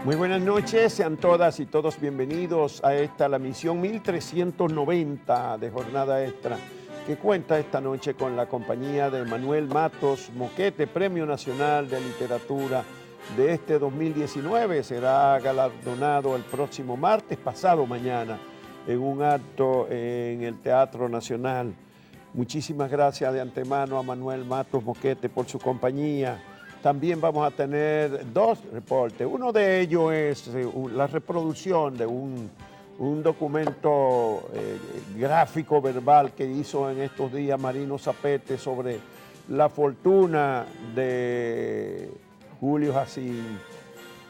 Muy buenas noches, sean todas y todos bienvenidos a la misión 1390 de Jornada Extra, que cuenta esta noche con la compañía de Manuel Matos Moquete, Premio Nacional de Literatura de este 2019. Será galardonado el próximo martes, pasado mañana, en un acto en el Teatro Nacional. Muchísimas gracias de antemano a Manuel Matos Moquete por su compañía. También vamos a tener dos reportes. Uno de ellos es la reproducción de un documento gráfico verbal que hizo en estos días Marino Zapete sobre la fortuna de Julio Jacín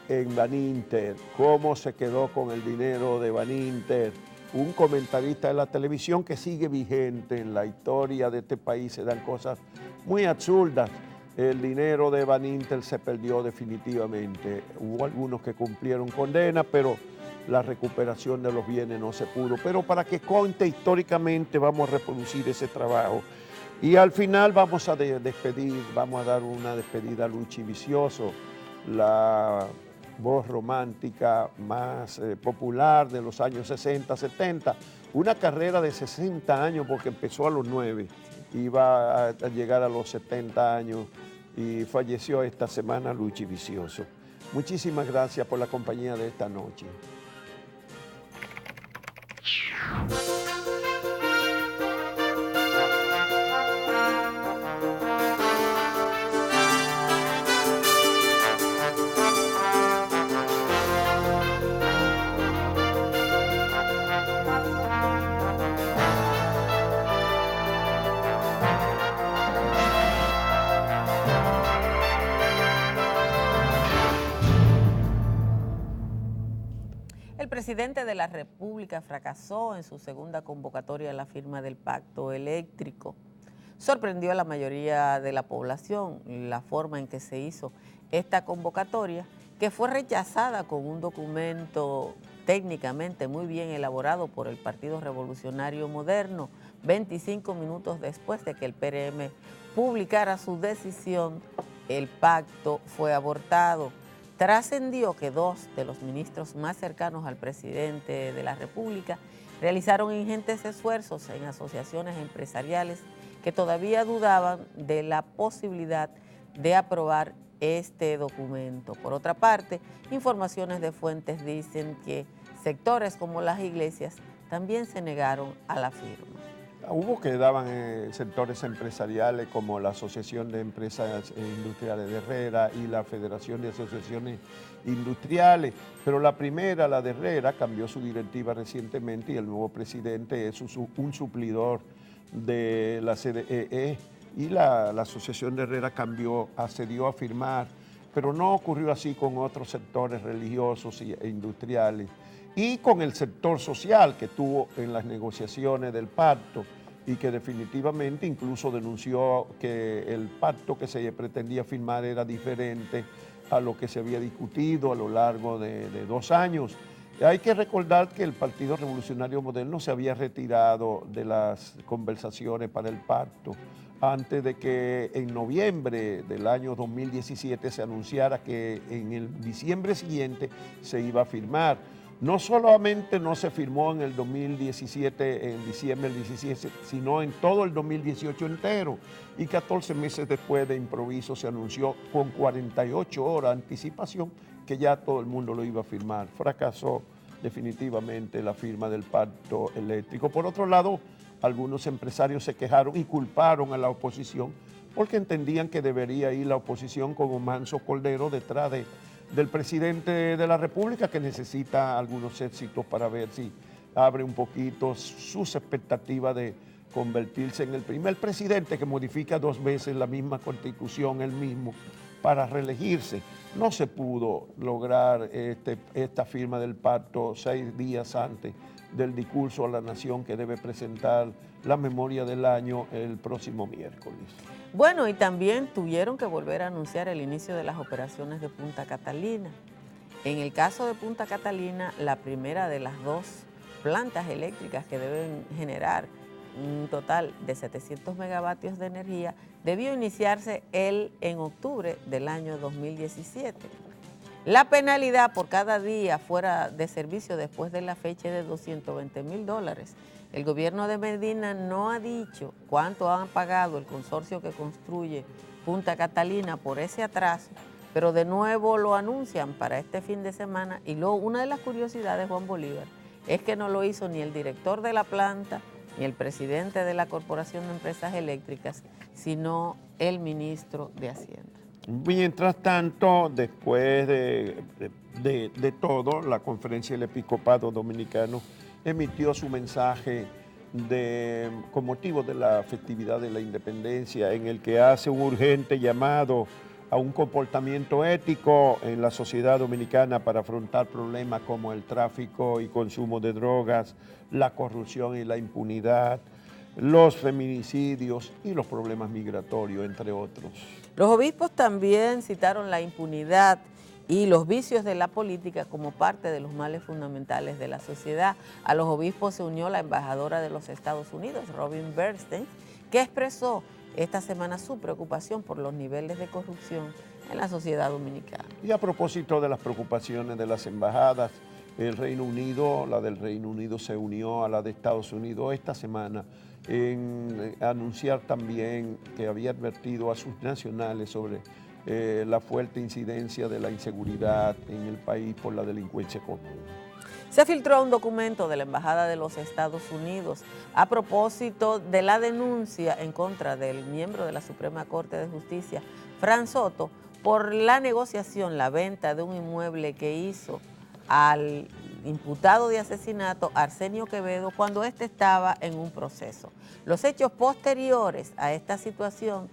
en Baninter, cómo se quedó con el dinero de Baninter. Un comentarista de la televisión que sigue vigente en la historia de este país. Se dan cosas muy absurdas. El dinero de Baninter se perdió definitivamente. Hubo algunos que cumplieron condena, pero la recuperación de los bienes no se pudo. Pero para que conte históricamente vamos a reproducir ese trabajo. Y al final vamos a despedir, vamos a dar una despedida a Luchi Vicioso, la voz romántica más popular de los años 60, 70. Una carrera de 60 años porque empezó a los 9, iba a llegar a los 70 años y falleció esta semana Luchi Vicioso. Muchísimas gracias por la compañía de esta noche. El presidente de la República fracasó en su segunda convocatoria a la firma del pacto eléctrico. Sorprendió a la mayoría de la población la forma en que se hizo esta convocatoria, que fue rechazada con un documento técnicamente muy bien elaborado por el Partido Revolucionario Moderno, 25 minutos después de que el PRM publicara su decisión. El pacto fue abortado. Trascendió que dos de los ministros más cercanos al presidente de la República realizaron ingentes esfuerzos en asociaciones empresariales que todavía dudaban de la posibilidad de aprobar este documento. Por otra parte, informaciones de fuentes dicen que sectores como las iglesias también se negaron a la firma. Hubo que daban sectores empresariales como la Asociación de Empresas Industriales de Herrera y la Federación de Asociaciones Industriales, pero la primera, la de Herrera, cambió su directiva recientemente y el nuevo presidente es un suplidor de la CDEE y la Asociación de Herrera accedió a firmar, pero no ocurrió así con otros sectores religiosos e industriales y con el sector social que tuvo en las negociaciones del pacto y que definitivamente incluso denunció que el pacto que se pretendía firmar era diferente a lo que se había discutido a lo largo de 2 años. Hay que recordar que el Partido Revolucionario Moderno se había retirado de las conversaciones para el pacto antes de que en noviembre del año 2017 se anunciara que en el diciembre siguiente se iba a firmar. No solamente no se firmó en el 2017, en diciembre del 17, sino en todo el 2018 entero. Y 14 meses después de improviso se anunció con 48 horas de anticipación que ya todo el mundo lo iba a firmar. Fracasó definitivamente la firma del pacto eléctrico. Por otro lado, algunos empresarios se quejaron y culparon a la oposición porque entendían que debería ir la oposición como manso cordero detrás del presidente de la República, que necesita algunos éxitos para ver si abre un poquito sus expectativas de convertirse en el primer presidente que modifica 2 veces la misma constitución él mismo para reelegirse. No se pudo lograr esta firma del pacto 6 días antes del discurso a la nación que debe presentar la memoria del año el próximo miércoles. Bueno, y también tuvieron que volver a anunciar el inicio de las operaciones de Punta Catalina. En el caso de Punta Catalina, la primera de las 2 plantas eléctricas que deben generar un total de 700 megavatios de energía, debió iniciarse en octubre del año 2017. La penalidad por cada día fuera de servicio después de la fecha es de $220,000. El gobierno de Medina no ha dicho cuánto han pagado el consorcio que construye Punta Catalina por ese atraso, pero de nuevo lo anuncian para este fin de semana. Y luego una de las curiosidades, Juan Bolívar, es que no lo hizo ni el director de la planta, ni el presidente de la Corporación de Empresas Eléctricas, sino el ministro de Hacienda. Mientras tanto, después de todo, la Conferencia del Episcopado Dominicano emitió su mensaje con motivo de la festividad de la independencia, en el que hace un urgente llamado a un comportamiento ético en la sociedad dominicana para afrontar problemas como el tráfico y consumo de drogas, la corrupción y la impunidad, los feminicidios y los problemas migratorios, entre otros. Los obispos también citaron la impunidad y los vicios de la política como parte de los males fundamentales de la sociedad. A los obispos se unió la embajadora de los Estados Unidos, Robin Bernstein, que expresó esta semana su preocupación por los niveles de corrupción en la sociedad dominicana. Y a propósito de las preocupaciones de las embajadas, el Reino Unido, la del Reino Unido se unió a la de Estados Unidos esta semana en anunciar también que había advertido a sus nacionales sobre la fuerte incidencia de la inseguridad en el país por la delincuencia común. Se filtró un documento de la Embajada de los Estados Unidos a propósito de la denuncia en contra del miembro de la Suprema Corte de Justicia, Fran Soto, por la negociación, la venta de un inmueble que hizo al imputado de asesinato Arsenio Quevedo cuando éste estaba en un proceso. Los hechos posteriores a esta situación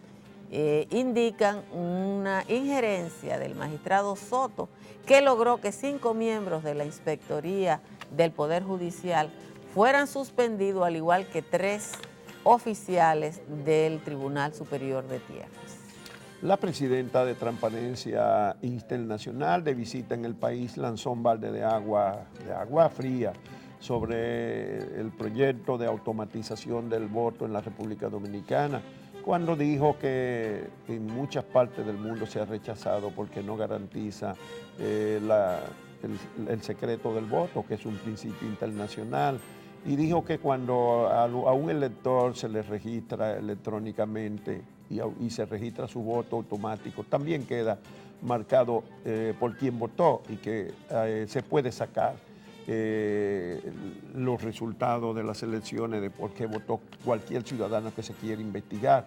indican una injerencia del magistrado Soto que logró que 5 miembros de la Inspectoría del Poder Judicial fueran suspendidos, al igual que 3 oficiales del Tribunal Superior de Tierras. La presidenta de Transparencia Internacional, de visita en el país, lanzó un balde de agua fría sobre el proyecto de automatización del voto en la República Dominicana, cuando dijo que en muchas partes del mundo se ha rechazado porque no garantiza el secreto del voto, que es un principio internacional, y dijo que cuando a un elector se le registra electrónicamente y se registra su voto automático, también queda marcado por quién votó y que se puede sacar los resultados de las elecciones de por qué votó cualquier ciudadano que se quiera investigar.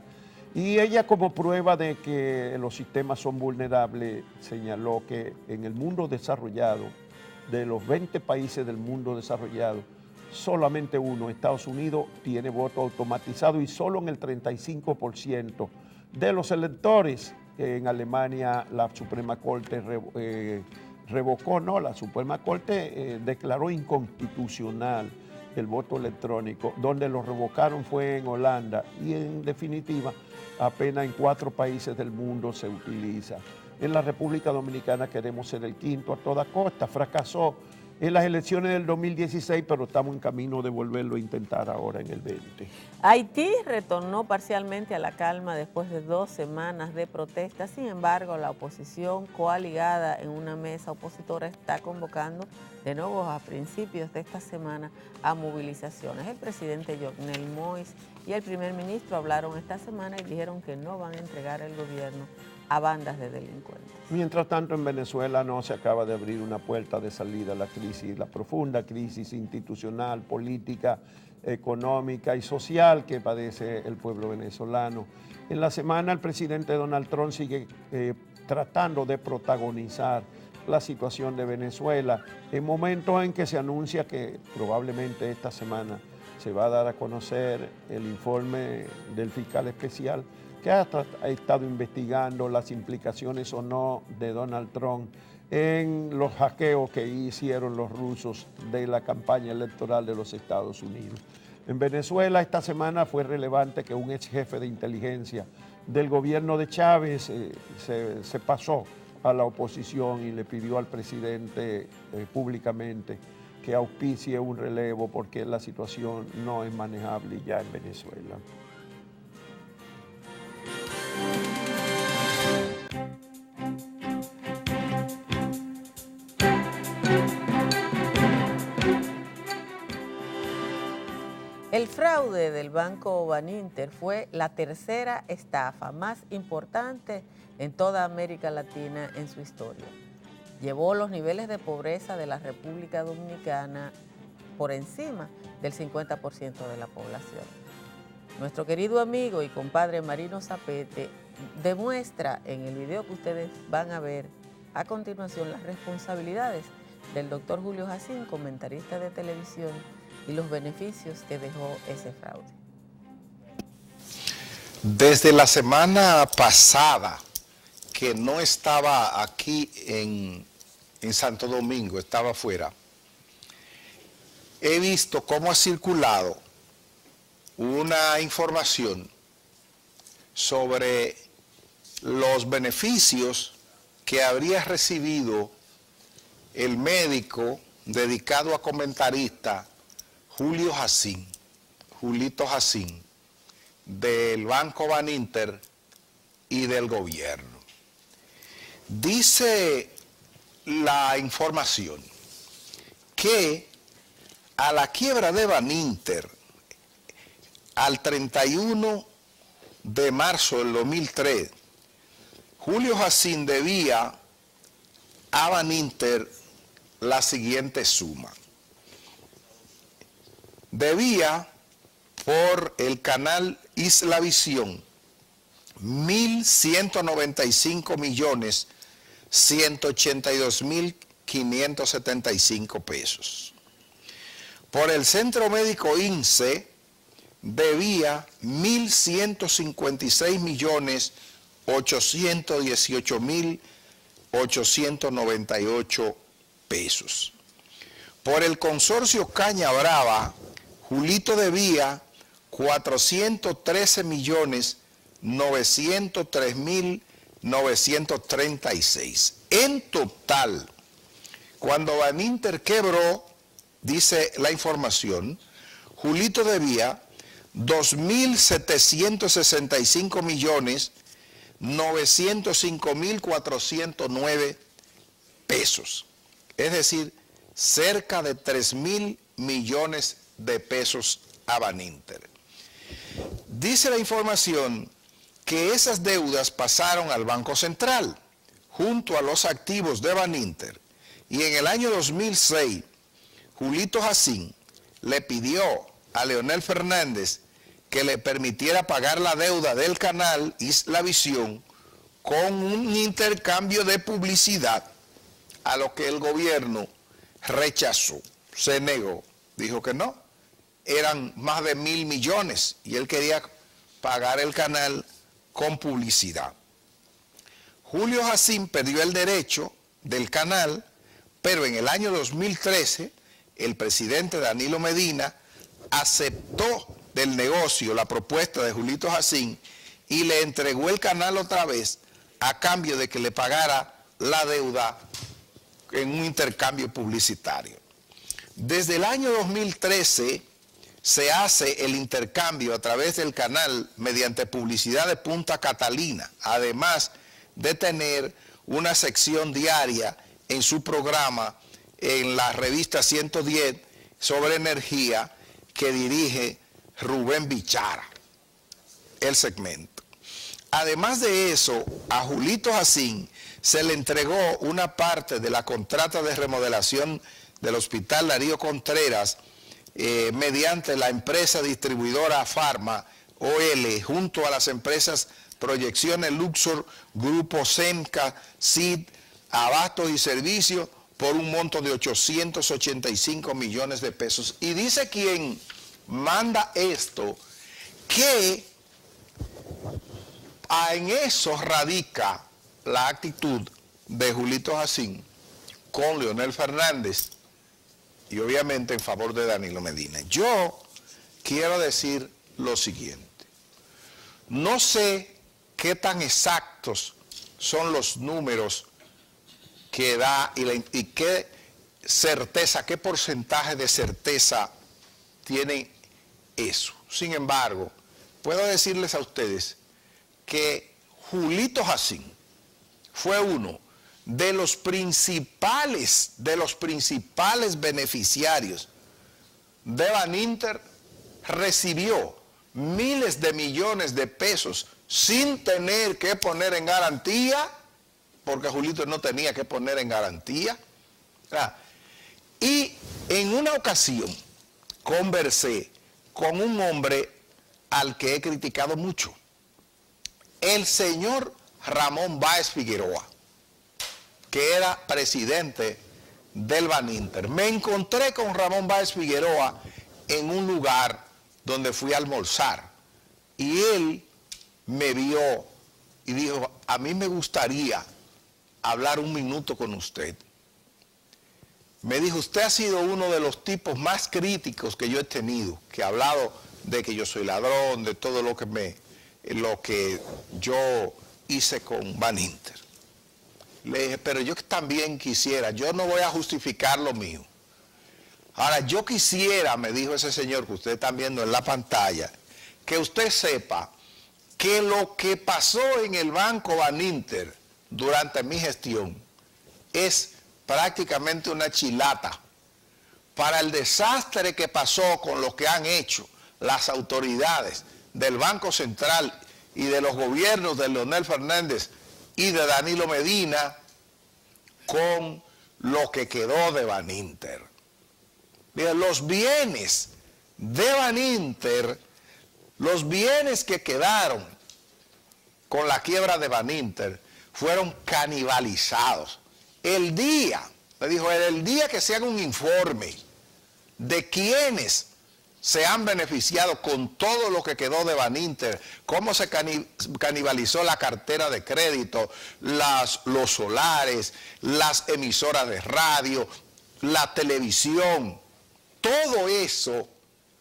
Y ella, como prueba de que los sistemas son vulnerables, señaló que en el mundo desarrollado, de los 20 países del mundo desarrollado, solamente uno, Estados Unidos, tiene voto automatizado, y solo en el 35% de los electores. En Alemania la Suprema Corte revocó, no, la Suprema Corte declaró inconstitucional el voto electrónico. Donde lo revocaron fue en Holanda, y en definitiva apenas en 4 países del mundo se utiliza. En la República Dominicana queremos ser el quinto a toda costa. Fracasó en las elecciones del 2016, pero estamos en camino de volverlo a intentar ahora en el 20. Haití retornó parcialmente a la calma después de 2 semanas de protestas. Sin embargo, la oposición coaligada en una mesa opositora está convocando de nuevo a principios de esta semana a movilizaciones. El presidente Jovenel Moïse y el primer ministro hablaron esta semana y dijeron que no van a entregar el gobierno a bandas de delincuentes. Mientras tanto, en Venezuela no se acaba de abrir una puerta de salida a la crisis, la profunda crisis institucional, política, económica y social que padece el pueblo venezolano. En la semana el presidente Donald Trump sigue tratando de protagonizar la situación de Venezuela en momentos en que se anuncia que probablemente esta semana se va a dar a conocer el informe del fiscal especial que ha estado investigando las implicaciones o no de Donald Trump en los hackeos que hicieron los rusos de la campaña electoral de los Estados Unidos. En Venezuela esta semana fue relevante que un ex jefe de inteligencia del gobierno de Chávez se pasó a la oposición y le pidió al presidente públicamente que auspicie un relevo porque la situación no es manejable ya en Venezuela. El fraude del Banco Baninter fue la tercera estafa más importante en toda América Latina en su historia. Llevó los niveles de pobreza de la República Dominicana por encima del 50% de la población. Nuestro querido amigo y compadre Marino Zapete demuestra en el video que ustedes van a ver a continuación las responsabilidades del doctor Julio Jacín, comentarista de televisión, y los beneficios que dejó ese fraude. Desde la semana pasada, que no estaba aquí en Santo Domingo, estaba afuera, he visto cómo ha circulado una información sobre los beneficios que habría recibido el médico dedicado a comentarista Julio Jacín, Julito Jacín, del Banco Baninter y del gobierno. Dice la información que a la quiebra de Baninter, al 31 de marzo del 2003, Julio Jacín debía a Baninter la siguiente suma. Debía por el canal Islavisión 1.195.182.575 pesos. Por el Centro Médico INSE debía 1.156.818.898 pesos. Por el consorcio Caña Brava, Julito debía 413.903.936. En total, cuando Baninter quebró, dice la información, Julito debía 2.705.905.409 pesos. Es decir, cerca de 3.000 millones de pesos a Baninter. Dice la información que esas deudas pasaron al Banco Central junto a los activos de Baninter, y en el año 2006 Julito Jacín le pidió a Leonel Fernández que le permitiera pagar la deuda del canal Islavisión con un intercambio de publicidad, a lo que el gobierno rechazó, se negó, dijo que no, eran más de 1.000 millones y él quería pagar el canal con publicidad. Julio Jacín perdió el derecho del canal, pero en el año 2013 el presidente Danilo Medina aceptó del negocio la propuesta de Julito Jacín y le entregó el canal otra vez a cambio de que le pagara la deuda en un intercambio publicitario. Desde el año 2013 se hace el intercambio a través del canal mediante publicidad de Punta Catalina, además de tener una sección diaria en su programa en la revista 110 sobre energía que dirige Rubén Bichara, el segmento. Además de eso, a Julito Jacín se le entregó una parte de la contrata de remodelación del Hospital Darío Contreras mediante la empresa distribuidora Pharma OL, junto a las empresas Proyecciones Luxor, Grupo Semca, CID, Abastos y Servicios, por un monto de 885 millones de pesos. Y dice quien manda esto, que en eso radica la actitud de Julito Jacín con Leonel Fernández y obviamente en favor de Danilo Medina. Yo quiero decir lo siguiente: no sé qué tan exactos son los números que da y qué certeza, qué porcentaje de certeza tiene eso. Sin embargo, puedo decirles a ustedes que Julito Jacín fue uno de los principales beneficiarios de Baninter recibió miles de millones de pesos sin tener que poner en garantía, porque Julito no tenía que poner en garantía. Y en una ocasión conversé con un hombre al que he criticado mucho, el señor Ramón Báez Figueroa, que era presidente del Baninter. Me encontré con Ramón Báez Figueroa en un lugar donde fui a almorzar y él me vio y dijo, a mí me gustaría hablar un minuto con usted. Me dijo, usted ha sido uno de los tipos más críticos que yo he tenido, que ha hablado de que yo soy ladrón, de todo lo que yo hice con Baninter. Le dije, pero yo también quisiera, yo no voy a justificar lo mío. Ahora, yo quisiera, me dijo ese señor que ustedes están viendo en la pantalla, que usted sepa que lo que pasó en el Banco Baninter durante mi gestión es prácticamente una chilata para el desastre que pasó con lo que han hecho las autoridades del Banco Central y de los gobiernos de Leonel Fernández y de Danilo Medina con lo que quedó de Baninter. Los bienes de Baninter, los bienes que quedaron con la quiebra de Baninter fueron canibalizados. El día, me dijo, el día que se haga un informe de quiénes se han beneficiado con todo lo que quedó de Baninter, cómo se canibalizó la cartera de crédito, los solares, las emisoras de radio, la televisión, todo eso,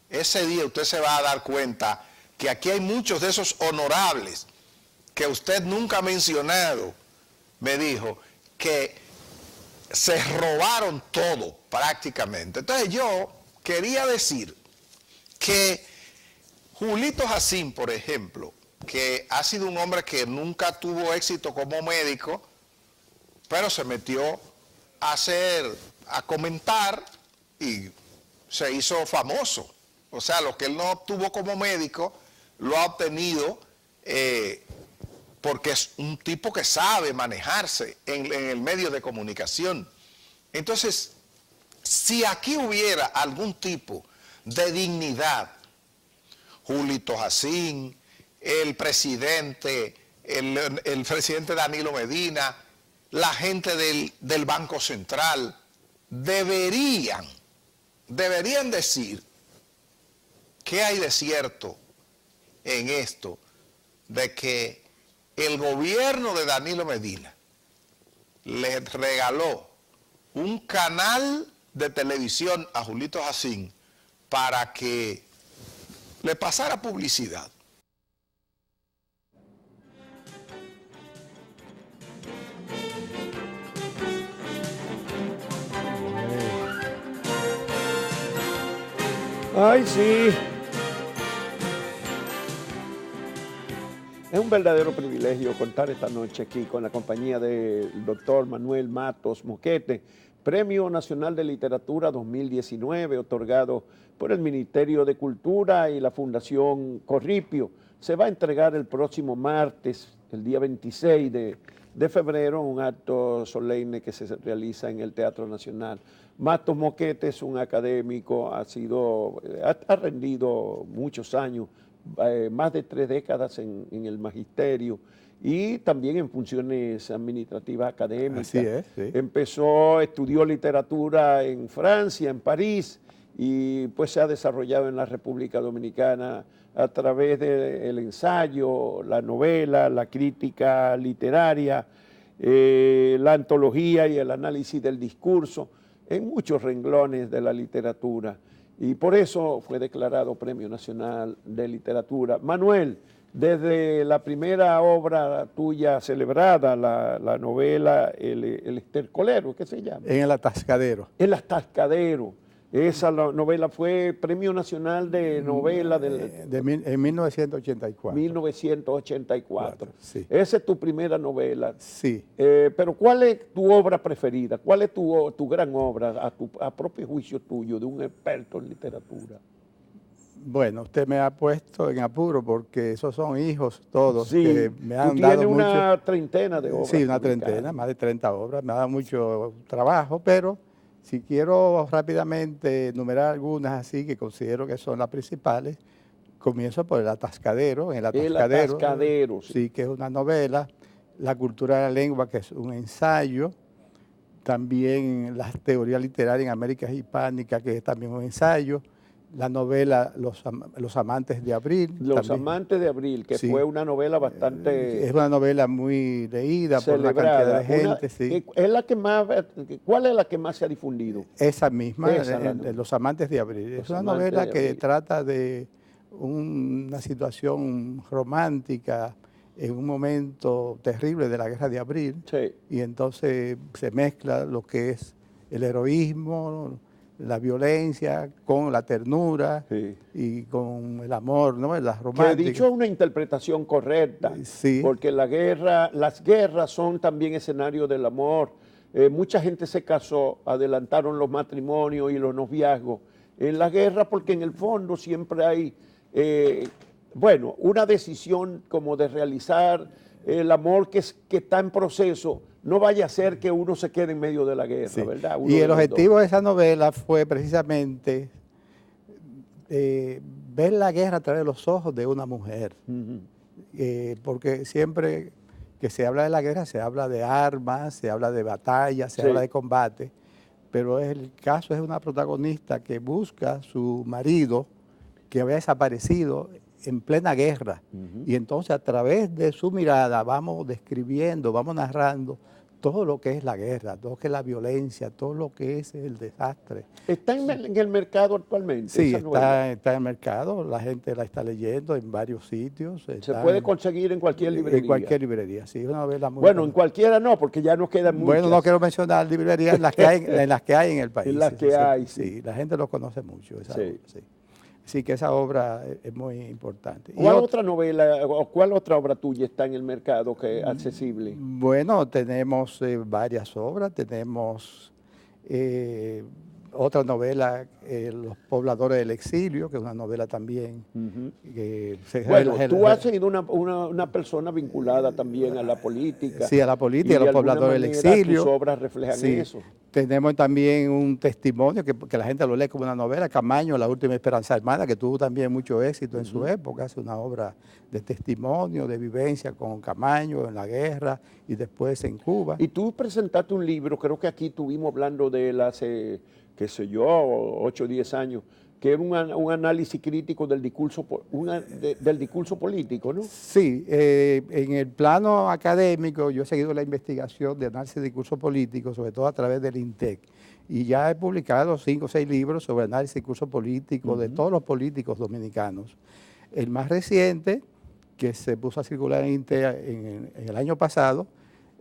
ese día usted se va a dar cuenta que aquí hay muchos de esos honorables que usted nunca ha mencionado, me dijo, que se robaron todo prácticamente. Entonces yo quería decir que Julito Jacín, por ejemplo, que ha sido un hombre que nunca tuvo éxito como médico, pero se metió a comentar y se hizo famoso. O sea, lo que él no obtuvo como médico, lo ha obtenido porque es un tipo que sabe manejarse en el medio de comunicación. Entonces, si aquí hubiera algún tipo de dignidad, Julito Jacín, el presidente Danilo Medina, la gente del Banco Central, deberían decir qué hay de cierto en esto, de que el gobierno de Danilo Medina le regaló un canal de televisión a Julito Jacín para que le pasara publicidad. Ay, sí. Es un verdadero privilegio contar esta noche aquí con la compañía del doctor Manuel Matos Moquete, Premio Nacional de Literatura 2019, otorgado por el Ministerio de Cultura y la Fundación Corripio. Se va a entregar el próximo martes, el día 26 de febrero, un acto solemne que se realiza en el Teatro Nacional. Matos Moquete es un académico, ha rendido muchos años, más de 3 décadas en el magisterio y también en funciones administrativas académicas. Así es, sí. Estudió literatura en Francia, en París, y pues se ha desarrollado en la República Dominicana a través del ensayo, la novela, la crítica literaria, la antología y el análisis del discurso, en muchos renglones de la literatura. Y por eso fue declarado Premio Nacional de Literatura. Manuel, desde la primera obra tuya celebrada, la novela El Estercolero, ¿qué se llama? En El Atascadero. El Atascadero. Esa novela fue Premio Nacional de Novela en 1984. 1984. Sí. Esa es tu primera novela. Sí. Pero ¿cuál es tu obra preferida? ¿Cuál es tu gran obra, a propio juicio tuyo, de un experto en literatura? Bueno, usted me ha puesto en apuro porque esos son hijos todos Sí, que me tú han tienes dado una mucho. treintena de obras Sí, una publicadas. treintena, más de 30 obras, me ha dado mucho trabajo, pero si quiero rápidamente enumerar algunas así que considero que son las principales, comienzo por El Atascadero. En El El Atascadero, Atascadero, sí. sí, que es una novela, La cultura de la lengua, que es un ensayo, también las teorías literarias en América Hispánica, que es también un ensayo, la novela Los amantes de abril. Los también, amantes de abril, que sí, fue una novela bastante es una novela muy leída por una cantidad celebrada. de gente, sí. Es la que más, ¿cuál es la que más se ha difundido? Esa misma, Esa, Los amantes de abril. Los Es una amantes novela de que abril. trata de una situación romántica en un momento terrible de la guerra de abril. Sí. Y entonces se mezcla lo que es el heroísmo, la violencia, con la ternura Sí. y con el amor, ¿no? Las Que románticas. dicho es una interpretación correcta, Sí. porque las guerras son también escenarios del amor. Mucha gente se casó, adelantaron los matrimonios y los noviazgos en la guerra, porque en el fondo siempre hay, una decisión como de realizar el amor que está en proceso. No vaya a ser que uno se quede en medio de la guerra, Sí. ¿verdad? Uno Y de el los objetivo dos. de esa novela fue precisamente ver la guerra a través de los ojos de una mujer. Ujú. Porque siempre que se habla de la guerra se habla de armas, se habla de batallas, se Sí. habla de combate, pero el caso es una protagonista que busca a su marido que había desaparecido en plena guerra. Y entonces a través de su mirada vamos describiendo, vamos narrando todo lo que es la guerra, todo lo que es la violencia, todo lo que es el desastre. ¿Está en el mercado actualmente? Sí, esa novela? está en el mercado, la gente la está leyendo en varios sitios. Se puede conseguir en cualquier librería. En cualquier librería, sí, es una novela muy Bueno, en buena. cualquiera no, porque ya nos quedan muchas. Bueno, no quiero mencionar librerías en las que hay en el país. En las que hay, sí. Sí, la gente lo conoce mucho. Esa Sí. obra, sí. Sí, que esa obra es muy importante. ¿Cuál otra novela o cuál otra obra tuya está en el mercado que es accesible? Bueno, tenemos varias obras, tenemos otra novela, Los pobladores del exilio, que es una novela también. Que Bueno, tú has sido una persona vinculada también a la política. Sí, a la política, y a los de alguna pobladores del manera exilio. Tus obras reflejan Sí. eso. Tenemos también un testimonio que la gente lo lee como una novela, Camaño, La última esperanza hermana, que tuvo también mucho éxito en su época. Es una obra de testimonio, de vivencia con Camaño en la guerra y después en Cuba. Y tú presentaste un libro, creo que aquí estuvimos hablando de él hace, qué sé yo, 8 o 10 años, que es un análisis crítico del discurso, del discurso político, ¿no? Sí, en el plano académico yo he seguido la investigación de análisis de discurso político, sobre todo a través del INTEC, y ya he publicado 5 o 6 libros sobre análisis de discurso político de todos los políticos dominicanos. El más reciente, que se puso a circular en INTEC en el año pasado,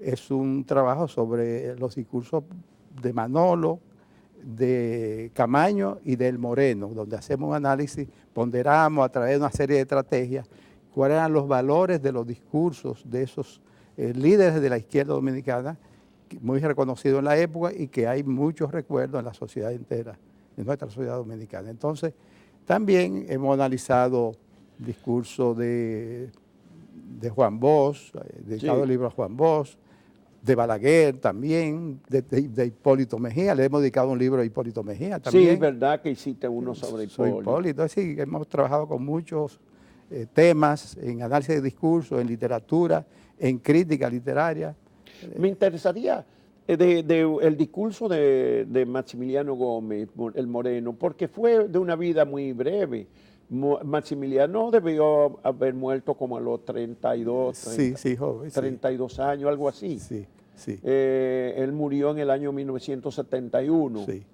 es un trabajo sobre los discursos de Manolo, de Camaño y del Moreno, donde hacemos un análisis, ponderamos a través de una serie de estrategias cuáles eran los valores de los discursos de esos líderes de la izquierda dominicana, muy reconocidos en la época y que hay muchos recuerdos en la sociedad entera, en nuestra sociedad dominicana. Entonces, también hemos analizado discursos de Juan Bosch, dedicado el libro a Juan Bosch, de Balaguer también, de Hipólito Mejía. Le hemos dedicado un libro a Hipólito Mejía también. Sí, es verdad que hiciste uno sobre Hipólito. Sí, hemos trabajado con muchos temas en análisis de discurso, en literatura, en crítica literaria. Me interesaría el discurso de Maximiliano Gómez, el Moreno, porque fue de una vida muy breve. Maximiliano debió haber muerto como a los 32, 30, sí, joven, 32 años, algo así. Sí, sí. Él murió en el año 1971. Sí.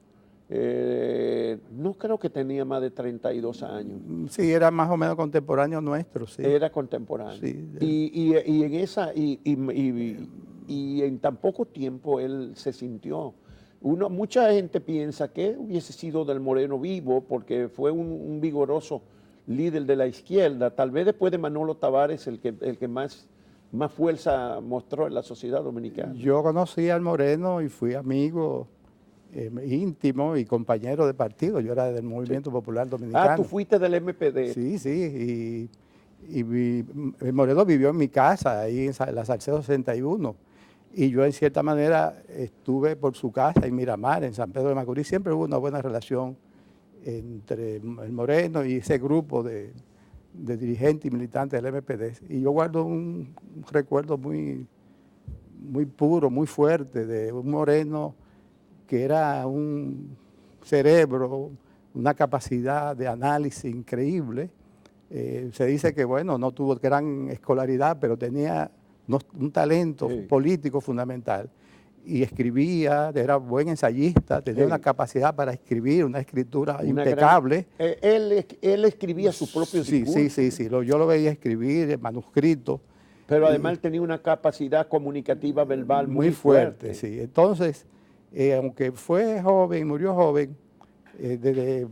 No creo que tenía más de 32 años. Sí, era más o menos contemporáneo nuestro, sí. Era contemporáneo. Sí. Y en tan poco tiempo él se sintió. Mucha gente piensa que hubiese sido del Moreno vivo porque fue un vigoroso líder de la izquierda. Tal vez después de Manolo Tavares el que más fuerza mostró en la sociedad dominicana. Yo conocí al Moreno y fui amigo íntimo y compañero de partido. Yo era del Movimiento Popular Dominicano. Ah, tú fuiste del MPD. Sí, Moreno vivió en mi casa, ahí en la Salcedo 61. Y yo, en cierta manera, estuve por su casa en Miramar, en San Pedro de Macorís. Siempre hubo una buena relación entre el Moreno y ese grupo de dirigentes y militantes del MPD. Y yo guardo un recuerdo muy puro, muy fuerte, de un Moreno que era un cerebro, una capacidad de análisis increíble. Se dice que, bueno, no tuvo gran escolaridad, pero tenía un talento político fundamental. Y escribía, era buen ensayista, tenía una capacidad para escribir, una escritura impecable. Él escribía sus propios discursos. Sí, yo lo veía escribir, manuscritos. Pero además él tenía una capacidad comunicativa verbal muy fuerte. Sí. Entonces, aunque fue joven, murió joven, en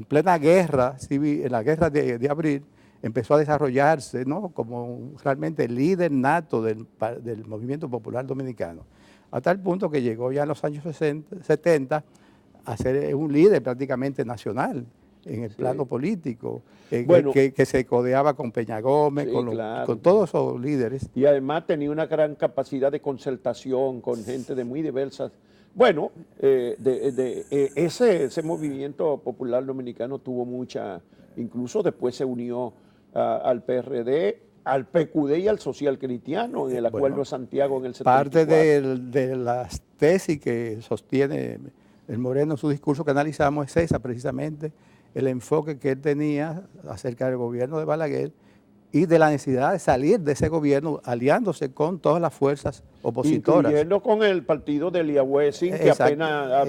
plena guerra civil, en la guerra de abril, empezó a desarrollarse, ¿no?, como realmente el líder nato del Movimiento Popular Dominicano, a tal punto que llegó ya en los años 70 a ser un líder prácticamente nacional en el plano político, que se codeaba con Peña Gómez, con todos esos líderes. Y además tenía una gran capacidad de concertación con gente de muy diversas. Bueno, ese movimiento popular dominicano tuvo mucha, incluso después se unió al PRD, al PQD y al Social Cristiano en el Acuerdo de Santiago en el 74. Parte de las tesis que sostiene el Moreno en su discurso que analizamos es esa, precisamente, el enfoque que él tenía acerca del gobierno de Balaguer y de la necesidad de salir de ese gobierno aliándose con todas las fuerzas opositoras. Incluyendo con el partido de Elia Wessing, que apenas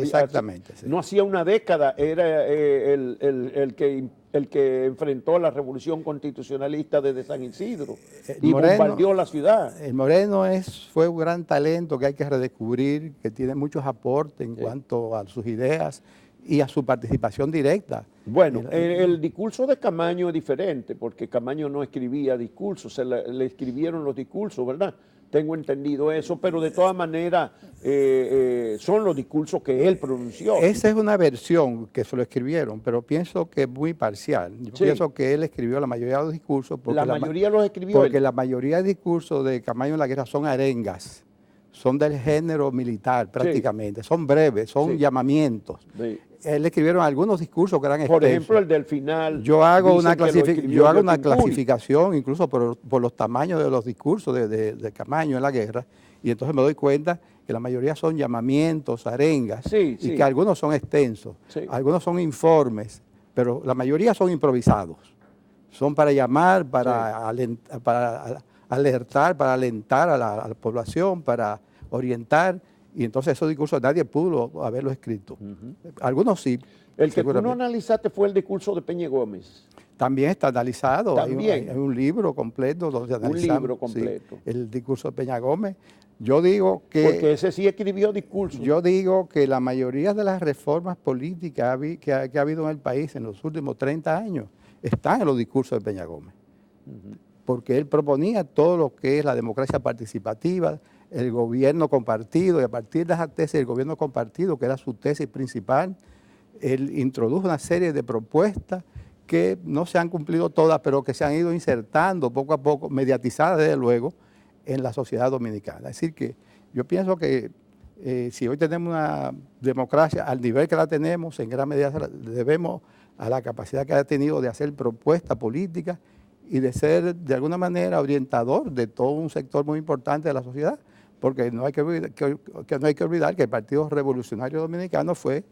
no hacía una década, era el que enfrentó la revolución constitucionalista desde San Isidro y bombardeó la ciudad. El Moreno fue un gran talento que hay que redescubrir, que tiene muchos aportes en cuanto a sus ideas y a su participación directa. Bueno, el discurso de Camaño es diferente, porque Camaño no escribía discursos, le escribieron los discursos, ¿verdad? Tengo entendido eso, pero de todas maneras son los discursos que él pronunció. Esa es una versión que se lo escribieron, pero pienso que es muy parcial. Yo pienso que él escribió la mayoría de los discursos. Porque la mayoría los escribió porque la mayoría de discursos de Camaño en la guerra son arengas, son del género militar prácticamente, son breves, son llamamientos. Él escribieron algunos discursos que eran extensos. Por ejemplo, el del final. Yo hago una clasificación incluso por los tamaños de los discursos de Camaño en la guerra, y entonces me doy cuenta que la mayoría son llamamientos, arengas, y que algunos son extensos, algunos son informes, pero la mayoría son improvisados. Son para llamar, para alertar, para alentar a la población, para orientar. Y entonces esos discursos nadie pudo haberlos escrito. Algunos sí. El que tú no analizaste fue el discurso de Peña Gómez. También está analizado. Hay un libro completo donde analizamos. Un libro completo. El discurso de Peña Gómez. Yo digo que... Porque ese sí escribió discursos. Yo digo que la mayoría de las reformas políticas que ha habido en el país en los últimos 30 años están en los discursos de Peña Gómez. Porque él proponía todo lo que es la democracia participativa, el gobierno compartido, y a partir de esa tesis del gobierno compartido, que era su tesis principal, él introdujo una serie de propuestas que no se han cumplido todas, pero que se han ido insertando poco a poco, mediatizadas desde luego, en la sociedad dominicana. Es decir que yo pienso que si hoy tenemos una democracia al nivel que la tenemos, en gran medida debemos a la capacidad que ha tenido de hacer propuestas políticas y de ser de alguna manera orientador de todo un sector muy importante de la sociedad, porque no hay que olvidar que el Partido Revolucionario Dominicano fue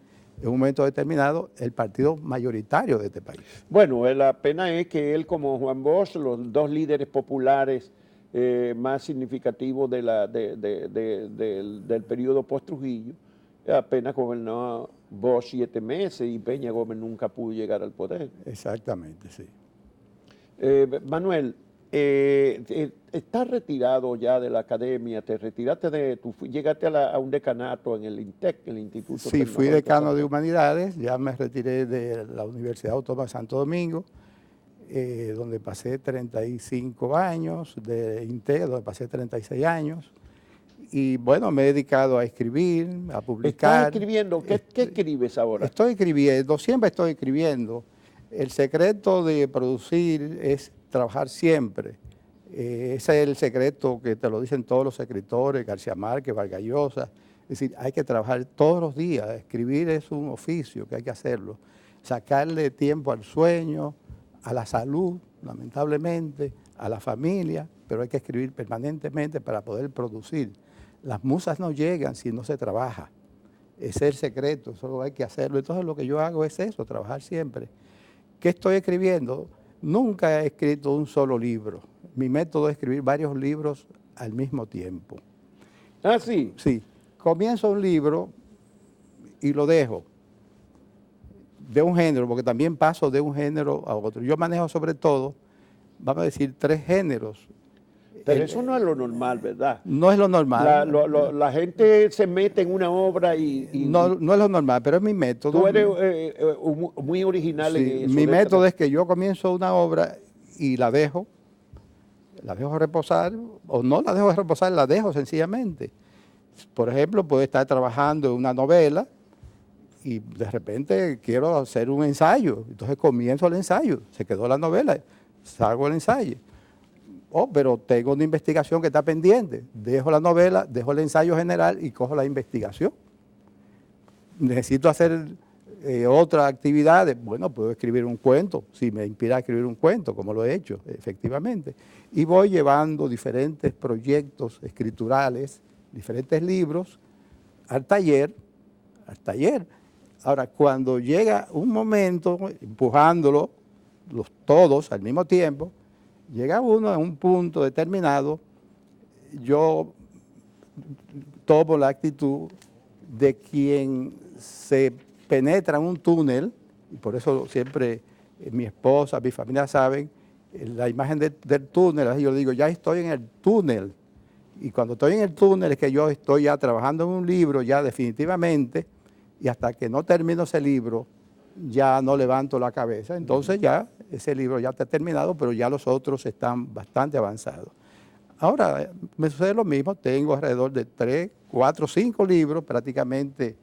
en un momento determinado el partido mayoritario de este país. Bueno, la pena es que él como Juan Bosch, los dos líderes populares más significativos del periodo post-Trujillo, apenas gobernó Bosch 7 meses y Peña Gómez nunca pudo llegar al poder. Exactamente, sí. Manuel, estás retirado ya de la academia, llegaste a un decanato en el INTEC, el Instituto. Sí, fui decano de Humanidades, ya me retiré de la Universidad Autónoma de Santo Domingo, donde pasé 35 años, de INTEC, donde pasé 36 años, Y bueno, me he dedicado a escribir, a publicar. ¿Estás escribiendo? ¿Qué escribes ahora? Estoy escribiendo, siempre estoy escribiendo. El secreto de producir es trabajar siempre. Ese es el secreto que te lo dicen todos los escritores, García Márquez, Vargas Llosa. Es decir, hay que trabajar todos los días. Escribir es un oficio que hay que hacerlo. Sacarle tiempo al sueño, a la salud, lamentablemente, a la familia, pero hay que escribir permanentemente para poder producir. Las musas no llegan si no se trabaja. Ese es el secreto, solo hay que hacerlo. Entonces lo que yo hago es eso, trabajar siempre. ¿Qué estoy escribiendo? Nunca he escrito un solo libro. Mi método es escribir varios libros al mismo tiempo. Ah, sí. Sí, comienzo un libro y lo dejo de un género, porque también paso de un género a otro. Yo manejo sobre todo, vamos a decir, 3 géneros. Pero eso no es lo normal, ¿verdad? No es lo normal. La gente se mete en una obra y no es lo normal, pero es mi método. tú eres muy original en eso. Mi método es que yo comienzo una obra y la dejo reposar, o no la dejo reposar, la dejo sencillamente. Por ejemplo, puedo estar trabajando en una novela y de repente quiero hacer un ensayo, entonces comienzo el ensayo, se quedó la novela, salgo el ensayo. Oh, pero tengo una investigación que está pendiente. Dejo la novela, dejo el ensayo general y cojo la investigación. Necesito hacer otras actividades. Bueno, puedo escribir un cuento, si me inspira a escribir un cuento, como lo he hecho, efectivamente. Y voy llevando diferentes proyectos escriturales, diferentes libros, al taller. Ahora, cuando llega un momento, empujándolo, todos al mismo tiempo, llega uno a un punto determinado, yo tomo la actitud de quien se penetra en un túnel, y por eso siempre mi esposa, mi familia saben, la imagen del túnel, yo digo, ya estoy en el túnel, y cuando estoy en el túnel es que yo estoy ya trabajando en un libro, ya definitivamente, y hasta que no termino ese libro, ya no levanto la cabeza. Entonces ya ese libro ya está terminado, pero ya los otros están bastante avanzados. Ahora, me sucede lo mismo, tengo alrededor de 3, 4, 5 libros prácticamente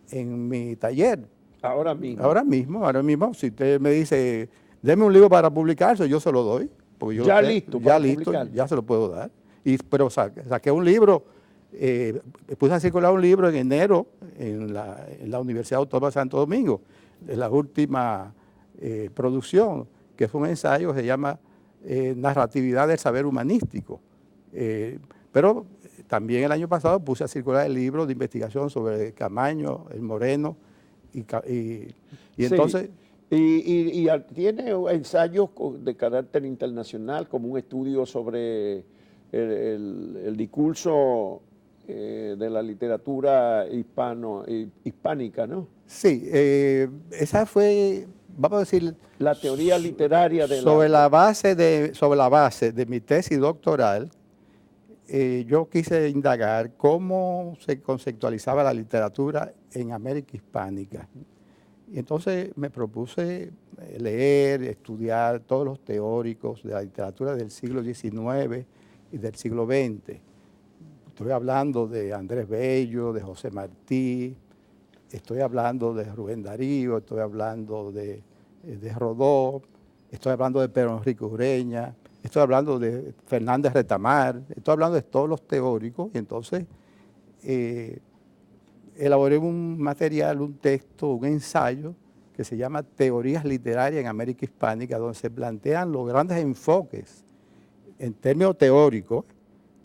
en mi taller. Ahora mismo. Ahora mismo, si usted me dice, deme un libro para publicarse, yo se lo doy. Porque Ya listo, ya se lo puedo dar. Pero saqué un libro, puse a circular un libro en enero en la Universidad Autónoma de Santo Domingo, de la última producción, que fue un ensayo que se llama Narratividad del Saber Humanístico. Pero también el año pasado puse a circular el libro de investigación sobre Camaño, el Moreno, y entonces... Y tiene ensayos de carácter internacional, como un estudio sobre el discurso de la literatura hispánica, ¿no? Sí, esa fue, vamos a decir... La teoría literaria de sobre la base de mi tesis doctoral, yo quise indagar cómo se conceptualizaba la literatura en América hispánica. Y entonces me propuse leer, estudiar todos los teóricos de la literatura del siglo XIX y del siglo XX. Estoy hablando de Andrés Bello, de José Martí, estoy hablando de Rubén Darío, estoy hablando de Rodó, estoy hablando de Pedro Enrique Ureña, estoy hablando de Fernández Retamar, estoy hablando de todos los teóricos, y entonces elaboré un material, un texto, un ensayo que se llama Teorías Literarias en América Hispánica, donde se plantean los grandes enfoques en términos teóricos,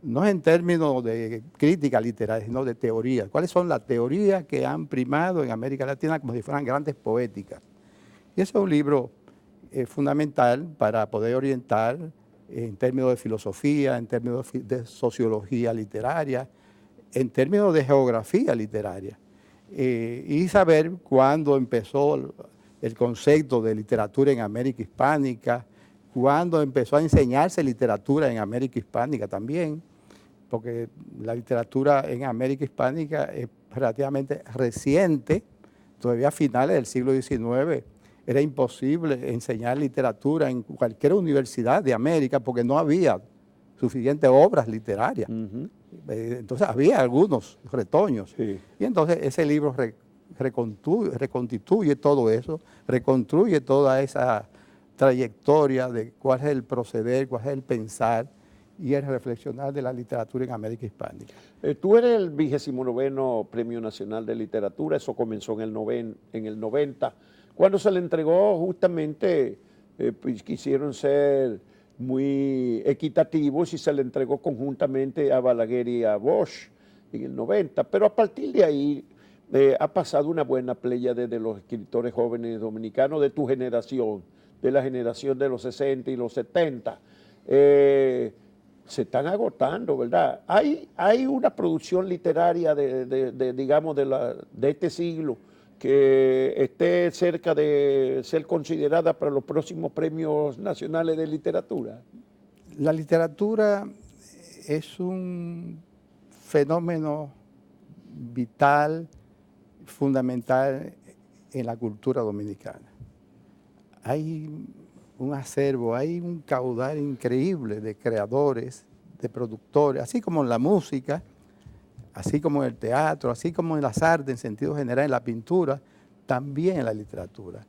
no en términos de crítica literaria, sino de teoría. ¿Cuáles son las teorías que han primado en América Latina como si fueran grandes poéticas? Y ese es un libro fundamental para poder orientar en términos de filosofía, en términos de sociología literaria, en términos de geografía literaria, y saber cuándo empezó el concepto de literatura en América Hispánica, cuándo empezó a enseñarse literatura en América Hispánica también, porque la literatura en América Hispánica es relativamente reciente, todavía a finales del siglo XIX era imposible enseñar literatura en cualquier universidad de América porque no había suficientes obras literarias. Entonces había algunos retoños. Sí. Y entonces ese libro reconstituye todo eso, reconstruye toda esa trayectoria de cuál es el proceder, cuál es el pensar y el reflexionar de la literatura en América Hispánica. Tú eres el 29º Premio Nacional de Literatura, eso comenzó en el 90, cuando se le entregó justamente, pues quisieron ser muy equitativos y se le entregó conjuntamente a Balaguer y a Bosch en el 90, pero a partir de ahí ha pasado una buena pléyade de los escritores jóvenes dominicanos de tu generación, de la generación de los 60 y los 70. Se están agotando, ¿verdad? Hay una producción literaria digamos, de este siglo que esté cerca de ser considerada para los próximos premios nacionales de literatura. La literatura es un fenómeno vital, fundamental en la cultura dominicana. Hay un acervo, hay un caudal increíble de creadores, de productores, así como en la música, así como en el teatro, así como en las artes en sentido general, en la pintura, también en la literatura.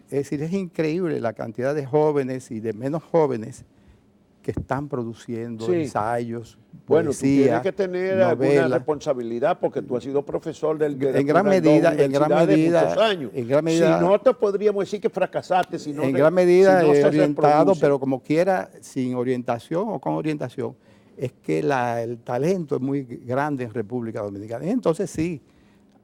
Es decir, es increíble la cantidad de jóvenes y de menos jóvenes que están produciendo ensayos, bueno, poesía, tú tienes que tener alguna responsabilidad porque tú has sido profesor de literatura en gran medida, muchos años. En gran medida, si no te podríamos decir que fracasaste, en gran medida si no he orientado, reproduce. pero como quiera, sin orientación o con orientación, es que el talento es muy grande en República Dominicana. Y entonces sí,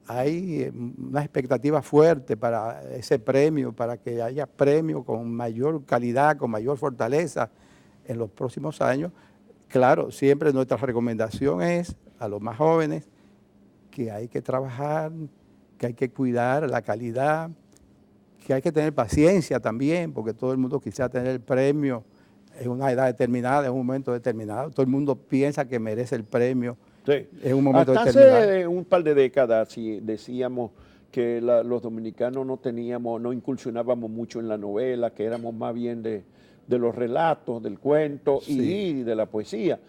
hay una expectativa fuerte para ese premio, para que haya premio con mayor calidad, con mayor fortaleza en los próximos años. Claro, siempre nuestra recomendación es a los más jóvenes que hay que trabajar, que hay que cuidar la calidad, que hay que tener paciencia también, porque todo el mundo quisiera tener el premio en una edad determinada, en un momento determinado. Todo el mundo piensa que merece el premio en un momento determinado. Hace un par de décadas decíamos que los dominicanos no incursionábamos mucho en la novela, que éramos más bien de los relatos, del cuento y de la poesía.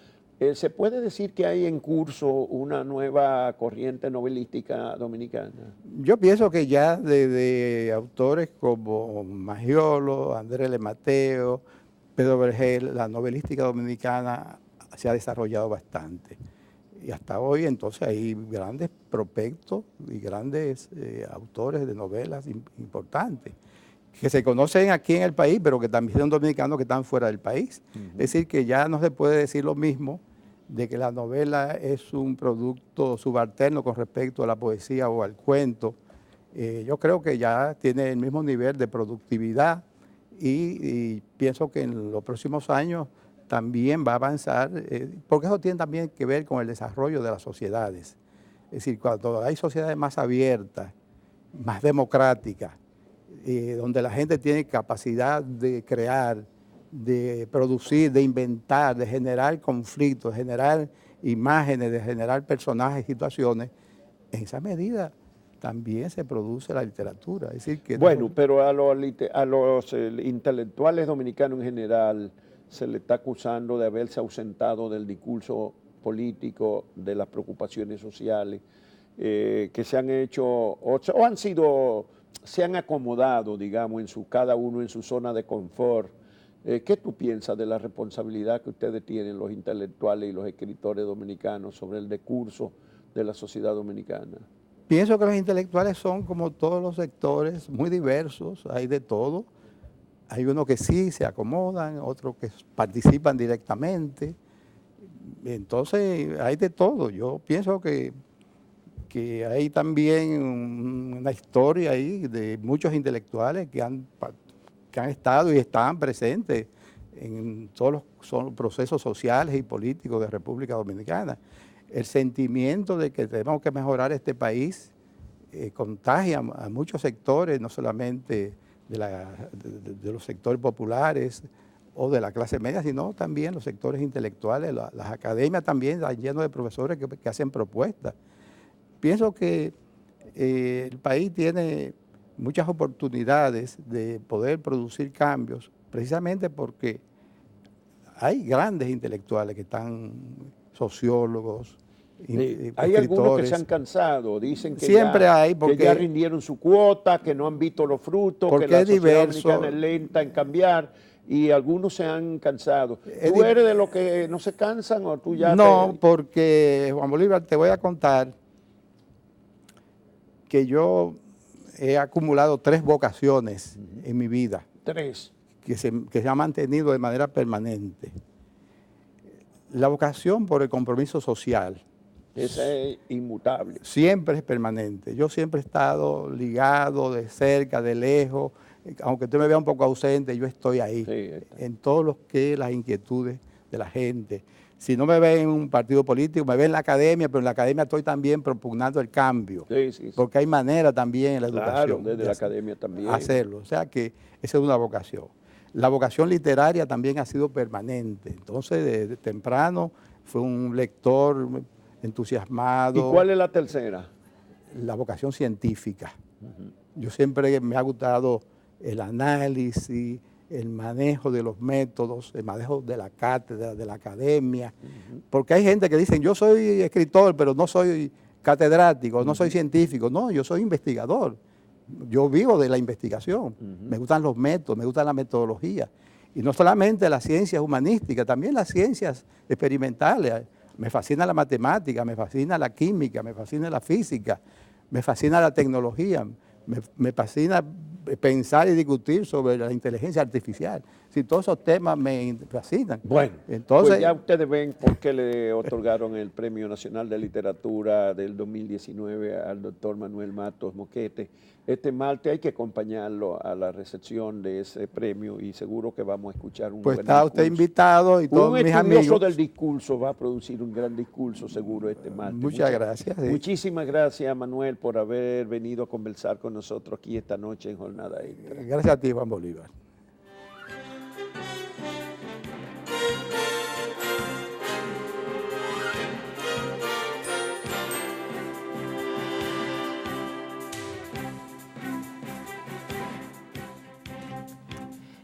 ¿Se puede decir que hay en curso una nueva corriente novelística dominicana? Yo pienso que ya de autores como Magiolo, Andrés L. Mateo, Pedro Vergel, la novelística dominicana se ha desarrollado bastante. Y hasta hoy entonces hay grandes prospectos y grandes autores de novelas importantes que se conocen aquí en el país, pero que también son dominicanos que están fuera del país. Es decir, que ya no se puede decir lo mismo de que la novela es un producto subalterno con respecto a la poesía o al cuento. Yo creo que ya tiene el mismo nivel de productividad y pienso que en los próximos años también va a avanzar, porque eso tiene también que ver con el desarrollo de las sociedades. Es decir, cuando hay sociedades más abiertas, más democráticas, donde la gente tiene capacidad de crear, de producir, de inventar, de generar conflictos, de generar imágenes, de generar personajes, situaciones, en esa medida también se produce la literatura. Es decir, que bueno, pero a los intelectuales dominicanos en general se le está acusando de haberse ausentado del discurso político, de las preocupaciones sociales, que se han hecho o han sido, se han acomodado, digamos, cada uno en su zona de confort. ¿Qué tú piensas de la responsabilidad que ustedes tienen, los intelectuales y los escritores dominicanos, sobre el discurso de la sociedad dominicana? Pienso que los intelectuales son como todos los sectores, muy diversos, hay de todo. Hay unos que sí se acomodan, otros que participan directamente. Entonces hay de todo. Yo pienso que hay también una historia ahí de muchos intelectuales que han estado y están presentes en todos los procesos sociales y políticos de República Dominicana. El sentimiento de que tenemos que mejorar este país contagia a muchos sectores, no solamente de los sectores populares o de la clase media, sino también los sectores intelectuales. Las academias también están llenas de profesores que hacen propuestas. Pienso que el país tiene muchas oportunidades de poder producir cambios, precisamente porque hay grandes intelectuales que sociólogos, Hay algunos que escritores. se han cansado, dicen que, Siempre ya, hay, porque- que ya rindieron su cuota, que no han visto los frutos, Porque que la es sociedad diverso. dominicana es lenta en cambiar y algunos se han cansado. Es ¿Tú di- eres de los que no se cansan o tú ya No, porque, Juan Bolívar, te voy a contar que yo he acumulado 3 vocaciones en mi vida Tres? que se han mantenido de manera permanente. La vocación por el compromiso social Esa es inmutable. siempre es permanente. Yo siempre he estado ligado de cerca, de lejos, aunque tú me veas un poco ausente, yo estoy ahí, Sí, está. en todo lo que es las inquietudes de la gente. Si no me ven en un partido político, me ven en la academia, pero en la academia estoy también propugnando el cambio, Sí, sí, sí. porque hay manera también en la Claro, educación desde de la academia también. hacerlo. O sea que esa es una vocación. La vocación literaria también ha sido permanente. Entonces, desde temprano fue un lector entusiasmado. ¿Y cuál es la tercera? La vocación científica. Yo siempre me ha gustado el análisis, el manejo de los métodos, el manejo de la cátedra, de la academia, porque hay gente que dicen, yo soy escritor, pero no soy catedrático, no soy científico. No, yo soy investigador. Yo vivo de la investigación. Me gustan los métodos, me gusta la metodología. Y no solamente las ciencias humanísticas, también las ciencias experimentales. Me fascina la matemática, me fascina la química, me fascina la física, me fascina la tecnología, me fascina pensar y discutir sobre la inteligencia artificial. Si todos esos temas me fascinan. Bueno, entonces pues ya ustedes ven por qué le otorgaron el Premio Nacional de Literatura del 2019 al doctor Manuel Matos Moquete. Este martes hay que acompañarlo a la recepción de ese premio y seguro que vamos a escuchar un pues buen está usted discurso. invitado y todos Un mis estudioso amigos. del discurso va a producir un gran discurso seguro este martes. Muchas gracias. Sí. Muchísimas gracias, Manuel, por haber venido a conversar con nosotros aquí esta noche en Jornada Extra. Gracias a ti, Juan Bolívar.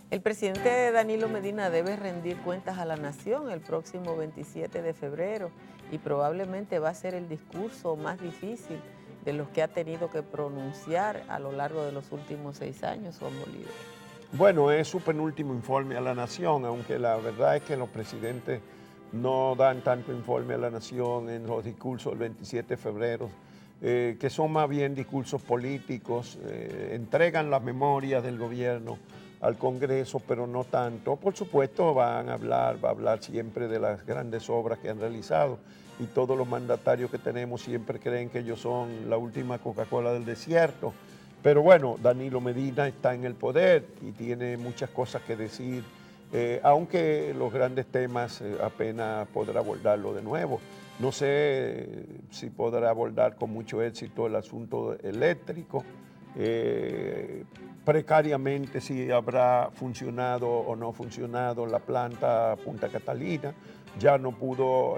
El presidente Danilo Medina debe rendir cuentas a la nación el próximo 27 de febrero y probablemente va a ser el discurso más difícil de los que ha tenido que pronunciar a lo largo de los últimos 6 años, Juan Bolívar. Bueno, es su penúltimo informe a la nación, aunque la verdad es que los presidentes no dan tanto informe a la nación en los discursos del 27 de febrero, que son más bien discursos políticos, entregan las memorias del gobierno al Congreso, pero no tanto. Por supuesto va a hablar siempre de las grandes obras que han realizado y todos los mandatarios que tenemos siempre creen que ellos son la última Coca-Cola del desierto. Pero bueno, Danilo Medina está en el poder y tiene muchas cosas que decir, aunque los grandes temas apenas podrá abordarlo de nuevo. No sé si podrá abordar con mucho éxito el asunto eléctrico, precariamente si habrá funcionado o no funcionado la planta Punta Catalina. Ya no pudo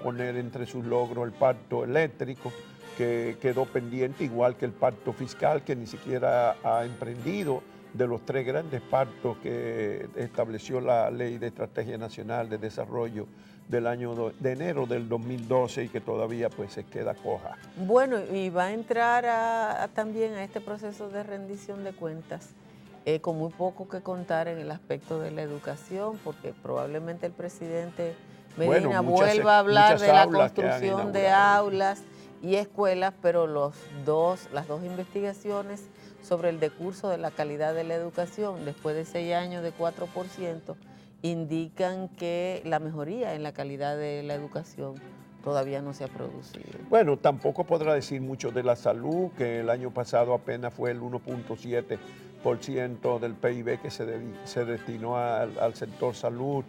poner entre sus logros el pacto eléctrico, que quedó pendiente, igual que el pacto fiscal, que ni siquiera ha emprendido, de los 3 grandes pactos que estableció la Ley de Estrategia Nacional de Desarrollo del año de enero del 2012 y que todavía pues se queda coja. Bueno, y va a entrar también a este proceso de rendición de cuentas con muy poco que contar en el aspecto de la educación, porque probablemente el presidente Medina vuelva a hablar de la construcción de aulas y escuelas, pero las dos investigaciones sobre el decurso de la calidad de la educación después de 6 años de 4%, indican que la mejoría en la calidad de la educación todavía no se ha producido. Bueno, tampoco podrá decir mucho de la salud, que el año pasado apenas fue el 1.7% del PIB que se destinó al sector salud.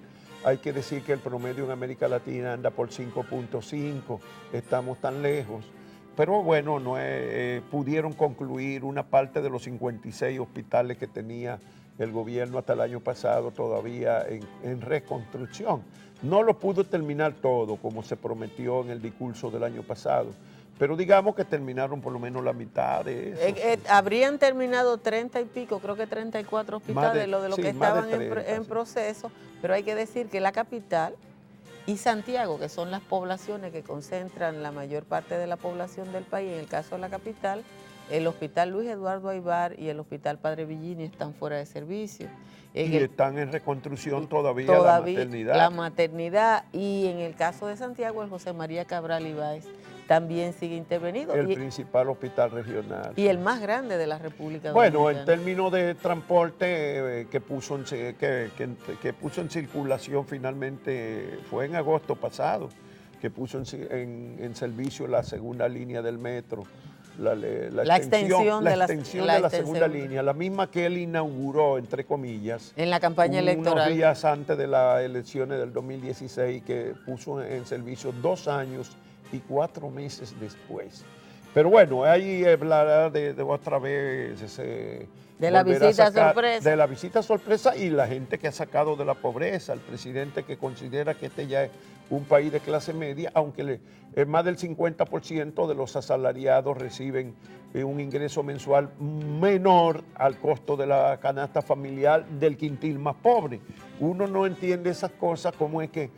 Hay que decir que el promedio en América Latina anda por 5.5, estamos tan lejos. Pero bueno, pudieron concluir una parte de los 56 hospitales que tenía el gobierno hasta el año pasado todavía en reconstrucción. No lo pudo terminar todo como se prometió en el discurso del año pasado, pero digamos que terminaron por lo menos la mitad de eso. Habrían terminado 30 y pico, creo que 34 hospitales, lo que estaban en proceso, pero hay que decir que la capital y Santiago, que son las poblaciones que concentran la mayor parte de la población del país. En el caso de la capital, el Hospital Luis Eduardo Aybar y el Hospital Padre Villini están fuera de servicio. Y están en reconstrucción todavía la maternidad. Y en el caso de Santiago, el José María Cabral Ibáez también sigue intervenido. El principal hospital regional. Y el más grande de la República Dominicana. Bueno, en términos de transporte que puso en circulación finalmente, fue en agosto pasado, que puso en servicio la segunda línea del metro. La extensión de la segunda línea, la misma que él inauguró, entre comillas, en la campaña electoral. Unos días antes de las elecciones del 2016, que puso en servicio 2 años y 4 meses después. Pero bueno, ahí hablará de otra vez de la visita sorpresa. De la visita sorpresa y la gente que ha sacado de la pobreza, el presidente que considera que este ya es un país de clase media, aunque más del 50% de los asalariados reciben un ingreso mensual menor al costo de la canasta familiar del quintil más pobre. Uno no entiende esas cosas, como es que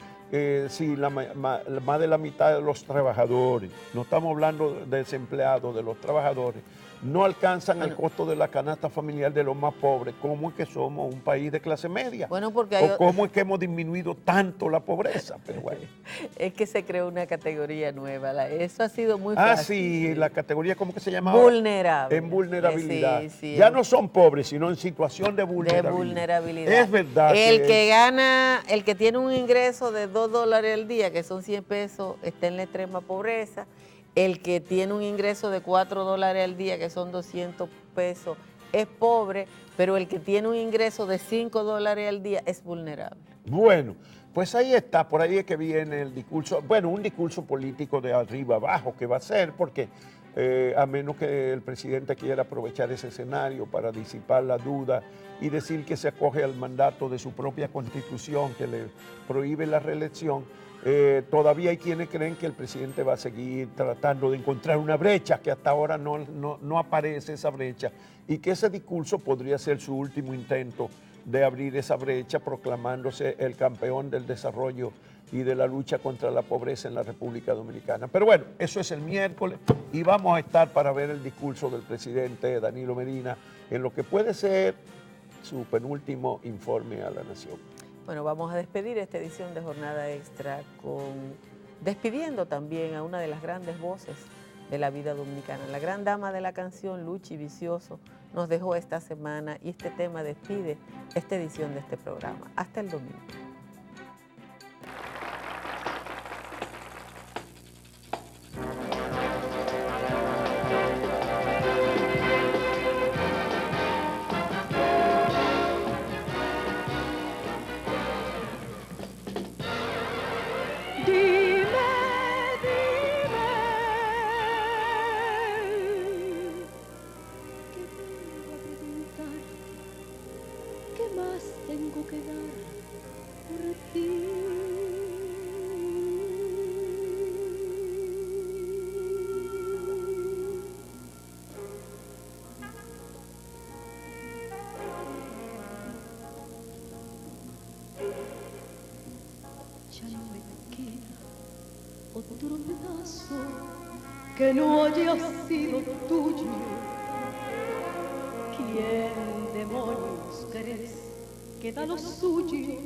si más de la mitad de los trabajadores, no estamos hablando de desempleados, de los trabajadores, no alcanzan el costo de la canasta familiar de los más pobres. ¿Cómo es que somos un país de clase media? Bueno, porque ¿Cómo es que hemos disminuido tanto la pobreza? Pero bueno. Es que se creó una categoría nueva. Eso ha sido muy fácil. Sí, la categoría, ¿cómo que se llama? Vulnerable. En vulnerabilidad. Sí, ya no son pobres, sino en situación de vulnerabilidad. De vulnerabilidad. Es verdad. El que tiene un ingreso de $2 al día, que son 100 pesos, está en la extrema pobreza. El que tiene un ingreso de $4 al día, que son 200 pesos, es pobre, pero el que tiene un ingreso de $5 al día es vulnerable. Bueno, pues ahí está, por ahí es que viene el discurso, bueno, un discurso político de arriba abajo que va a ser, porque a menos que el presidente quiera aprovechar ese escenario para disipar la duda y decir que se acoge al mandato de su propia constitución que le prohíbe la reelección, todavía hay quienes creen que el presidente va a seguir tratando de encontrar una brecha, que hasta ahora no aparece esa brecha, y que ese discurso podría ser su último intento de abrir esa brecha, proclamándose el campeón del desarrollo y de la lucha contra la pobreza en la República Dominicana. Pero bueno, eso es el miércoles y vamos a estar para ver el discurso del presidente Danilo Medina en lo que puede ser su penúltimo informe a la nación. Bueno, vamos a despedir esta edición de Jornada Extra despidiendo también a una de las grandes voces de la vida dominicana. La gran dama de la canción, Luchi Vicioso, nos dejó esta semana y este tema despide esta edición de este programa. Hasta el domingo. Otro pedazo que no haya sido tuyo. ¿Quién demonios crees que da lo suyo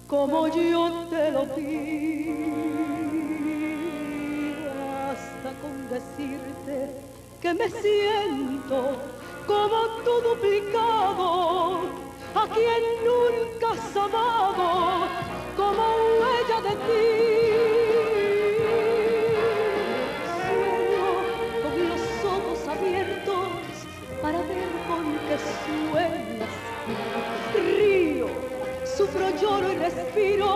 como yo te lo di? Basta con decirte que me siento como tu duplicado, a quien nunca has amado como huella de ti. Para ver con qué sueñas. Río, sufro, lloro y respiro,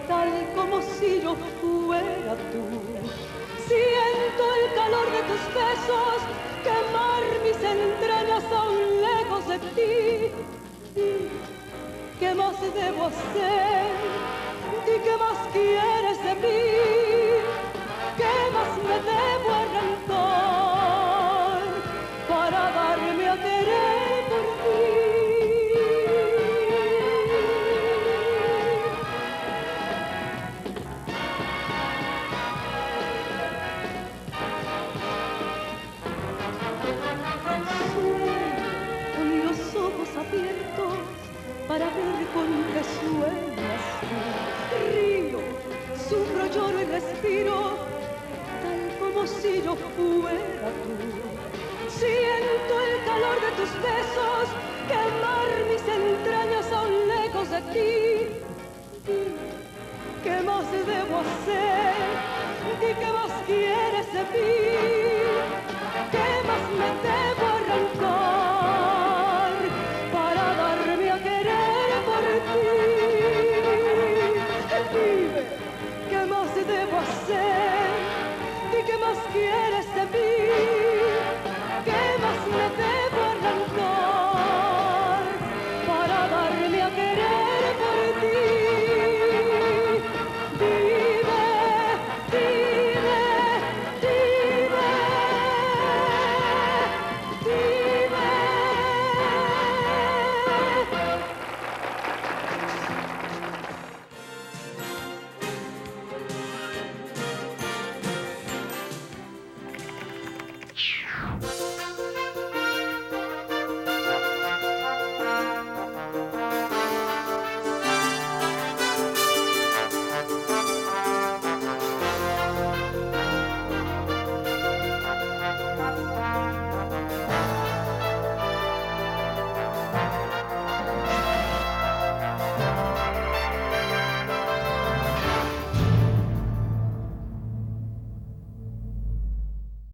tal como si yo fuera tú. Siento el calor de tus besos quemar mis entrañas aún lejos de ti. Di, ¿qué más debo hacer? Di, ¿qué más quieres de mí? ¿Qué más me debo arrancar para darme a querer por ti? para ver con qué sueñas tú. Río, sufro, lloro y respiro, tal como si yo fuera tú. Siento el calor de tus besos, quemar mis entrañas aún lejos de ti. Dime, ¿qué más debo hacer? ¿Y qué más quieres de mí? ¿Qué más me debo arrancar para darme a querer por ti? Dime, ¿qué más debo hacer? ¿Y qué más quieres de mí? ¿Qué más me debo arrancar para darme a querer por ti? Dime, dime, dime, dime.